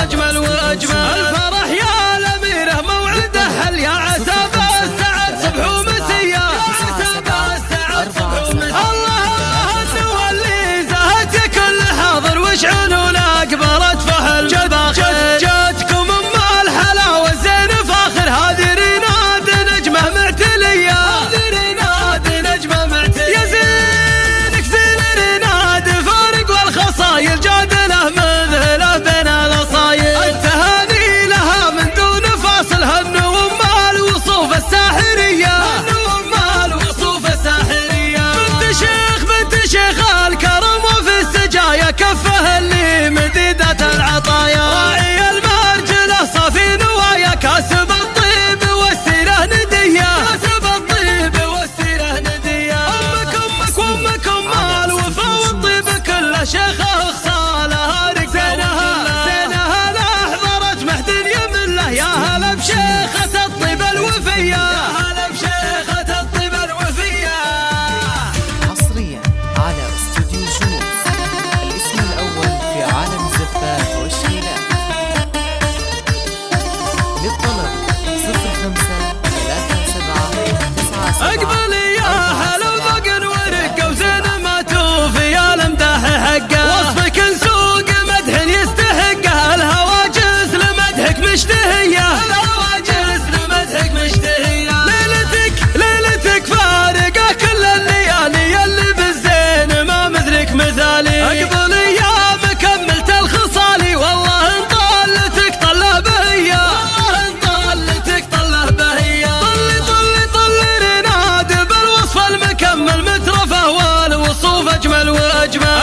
أجمل وأجمل الفرح يا الأميرة موعده هل يا عتاب السعد صبح ومسية الله سوى اللي زهت كل حاضر واشعنوا لأكبرت فهل جاتكم أم الحلاوة زين فاخر هذه ريناد نجمة معتلية يا زينك زين ريناد فارق والخصايل جادله مذهله بين الأصايل التهاني لها من دون فاصل هنو أم الوصوف الساحرية بنت شيخ الكرم وفي السجايا كفه اللي مديدة العطايا راعي المرجلة صافي نوايا كاسب الطيب والسيرة ندية أمك وأمك الوفا والطيب كله شيخة خصالها زينها لأحضرت مهد يمله يا هلا بشيخة الطيب الوفية حصريا على استوديو شموس الاسم الأول في عالم الزفات والشيلات. للطلب 05 37 اقبل يا هلا وذقن ورقه وزين ما توفي يا المدح حقه وصفك نسوق مدح يستحقه الهواجس لمدحك مشتهيه ليلتك فارقه كل الليالي اللي بالزين ما مثلك مثالي اقبل يا مكملت الخصالي والله ان طلتك طله بهيه طلي رناد بالوصف المكمل مترفه والوصوف اجمل واجمل